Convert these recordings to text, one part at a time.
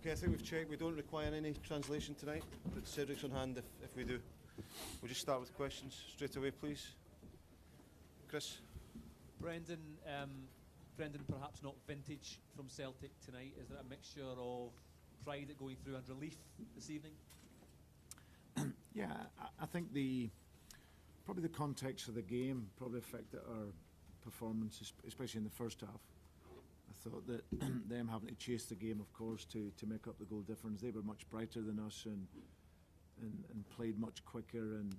Okay, I think we've checked. We don't require any translation tonight, but Cedric's on hand if we do. We'll just start with questions straight away, please. Chris? Brendan, perhaps not vintage from Celtic tonight. Is there a mixture of pride at going through and relief this evening? Yeah, I think probably the context of the game probably affected our performance, especially in the first half. I thought that them having to chase the game, of course, to make up the goal difference, they were much brighter than us and played much quicker, and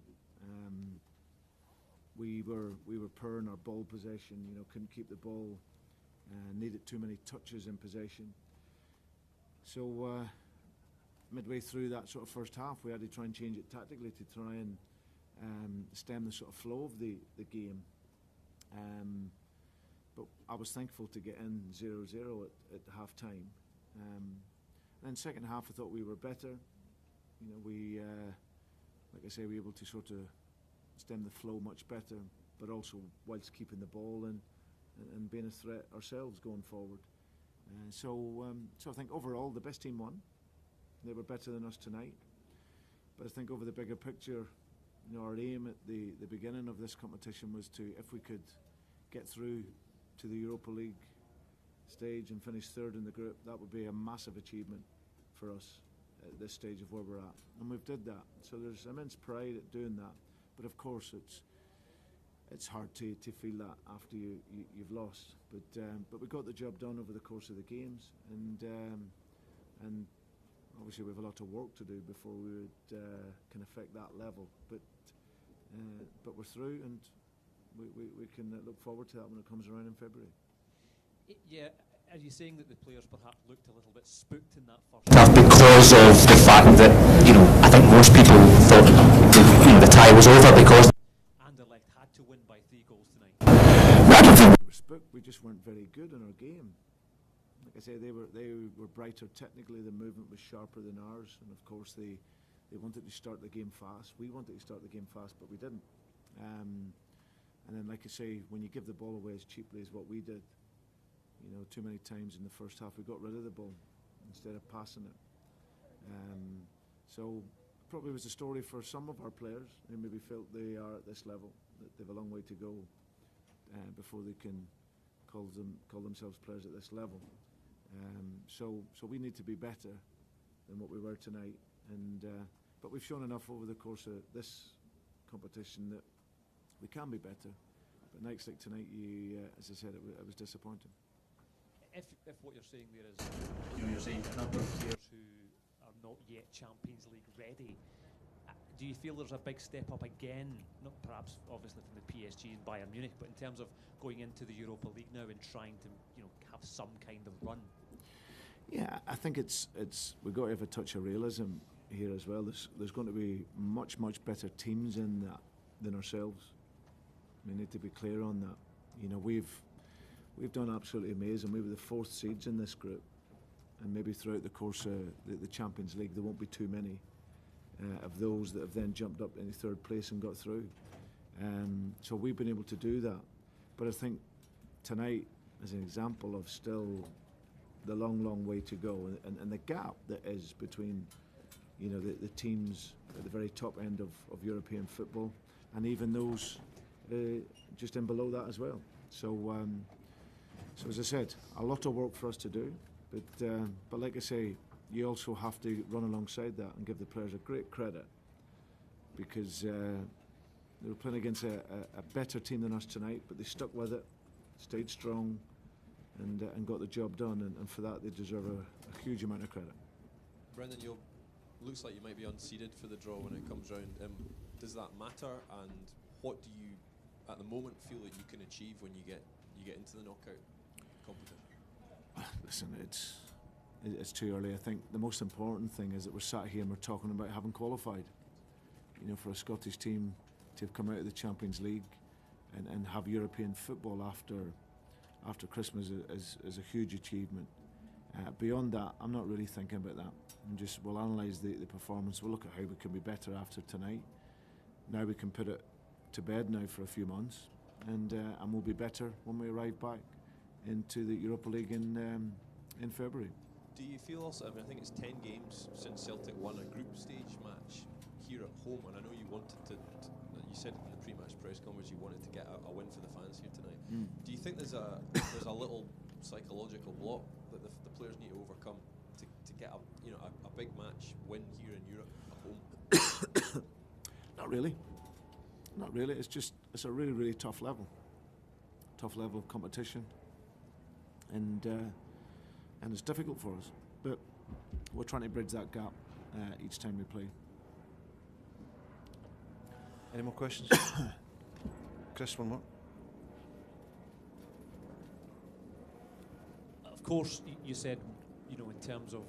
we were poor in our ball possession. You know, couldn't keep the ball, needed too many touches in possession. So midway through that sort of first half, we had to try and change it tactically to try and stem the sort of flow of the game. But I was thankful to get in 0-0 at half time. And then second half, I thought we were better. You know, we, like I say, we were able to sort of stem the flow much better, but also whilst keeping the ball and being a threat ourselves going forward. So I think overall the best team won. They were better than us tonight. But I think over the bigger picture, you know, our aim at the beginning of this competition was to, if we could get through to the Europa League stage and finish third in the group, that would be a massive achievement for us at this stage of where we're at. And we've did that. So there's immense pride at doing that. But of course it's hard to feel that after you've lost. But we got the job done over the course of the games, and obviously we have a lot of work to do before we would can affect that level. But we're through, and we can look forward to that when it comes around in February. Yeah, are you saying that the players perhaps looked a little bit spooked in that first half? Because of the fact that, you know, I think most people thought the tie was over because Anderlecht had to win by 3 goals tonight. I don't think we were spooked. We just weren't very good in our game. Like I say, they were brighter technically. The movement was sharper than ours, and of course they wanted to start the game fast. We wanted to start the game fast, but we didn't. And then, like I say, when you give the ball away as cheaply as what we did, you know, too many times in the first half we got rid of the ball instead of passing it. So probably was a story for some of our players who maybe felt they are at this level, that they have a long way to go before they can call themselves players at this level. So we need to be better than what we were tonight, but we've shown enough over the course of this competition that we can be better. But nights like tonight, as I said, it was disappointing. If what you're saying there is, you know, you're saying a number of players who are not yet Champions League ready, do you feel there's a big step up again, not perhaps obviously from the PSG and Bayern Munich, but in terms of going into the Europa League now and trying to, you know, have some kind of run? Yeah, I think we've got to have a touch of realism here as well. There's going to be much better teams in that than ourselves. We need to be clear on that. You know, we've done absolutely amazing. We were the 4th seeds in this group, and maybe throughout the course of the Champions League there won't be too many of those that have then jumped up into 3rd place and got through. So we've been able to do that. But I think tonight, as an example of still the long way to go, and the gap that is between, you know, the teams at the very top end of European football, and even those just in below that as well. So as I said, a lot of work for us to do, but like I say, you also have to run alongside that and give the players a great credit, because they were playing against a better team than us tonight, but they stuck with it, stayed strong, and got the job done, and for that they deserve a huge amount of credit. Brendan, looks like you might be unseeded for the draw when it comes round. Does that matter, and what do you at the moment feel that you can achieve when you get into the knockout competition? Listen, it's too early. I think the most important thing is that we're sat here and we're talking about having qualified. You know, for a Scottish team to have come out of the Champions League and have European football after Christmas is a huge achievement. Beyond that, I'm not really thinking about that. We'll analyse the performance. We'll look at how we can be better after tonight. Now we can put it to bed now for a few months, and we'll be better when we arrive back into the Europa League in February. Do you feel also, I mean, I think it's 10 games since Celtic won a group stage match here at home, and I know you wanted you said in the pre-match press conference you wanted to get a win for the fans here tonight. Do you think there's a little psychological block that the players need to overcome to get a big match win here in Europe at home? Not really. Not really. It's a really, really tough level of competition, and it's difficult for us. But we're trying to bridge that gap each time we play. Any more questions? Chris, one more. Of course, you said, in terms of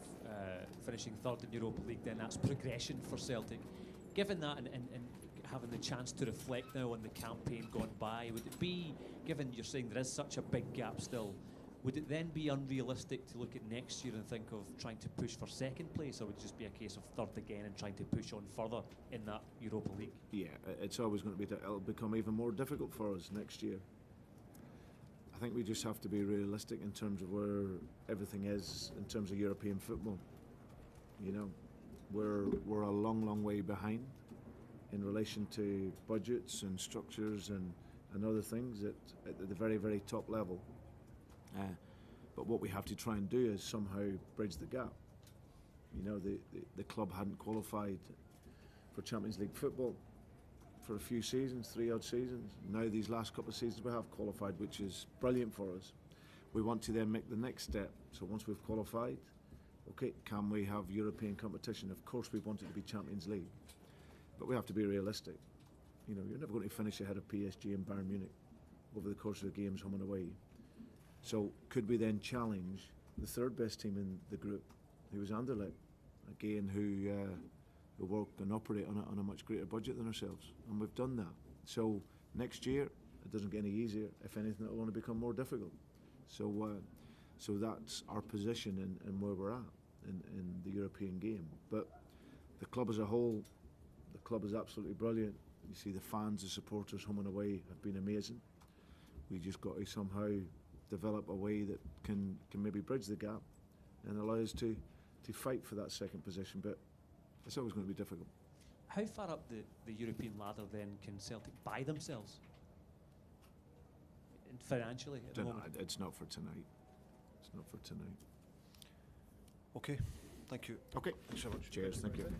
finishing third in Europa League, then that's progression for Celtic. Given that and having the chance to reflect now on the campaign gone by, would it be, given you're saying there is such a big gap still, would it then be unrealistic to look at next year and think of trying to push for second place, or would it just be a case of third again and trying to push on further in that Europa League? Yeah, it's always going to be. It'll become even more difficult for us next year. I think we just have to be realistic in terms of where everything is in terms of European football. We're a long way behind in relation to budgets and structures and other things at the very, very top level. But what we have to try and do is somehow bridge the gap. The club hadn't qualified for Champions League football for a few seasons, 3 odd seasons. Now these last couple of seasons we have qualified, which is brilliant for us. We want to then make the next step. So once we've qualified, okay, can we have European competition? Of course we want it to be Champions League, but we have to be realistic. You're never going to finish ahead of PSG and Bayern Munich over the course of the games home and away. So could we then challenge the third best team in the group, who was Anderlecht, again, who work and operate on a much greater budget than ourselves, and we've done that. So next year it doesn't get any easier. If anything, it will only become more difficult. So that's our position and where we're at in the European game. But the club as a whole, the club is absolutely brilliant. You see the fans, the supporters home and away have been amazing. We just got to somehow develop a way that can maybe bridge the gap and allow us to fight for that second position, but it's always going to be difficult. How far up the European ladder then can Celtic buy themselves financially at the moment? It's not for tonight. It's not for tonight. Okay, thank you. Okay. Thanks so much. Cheers, thank you.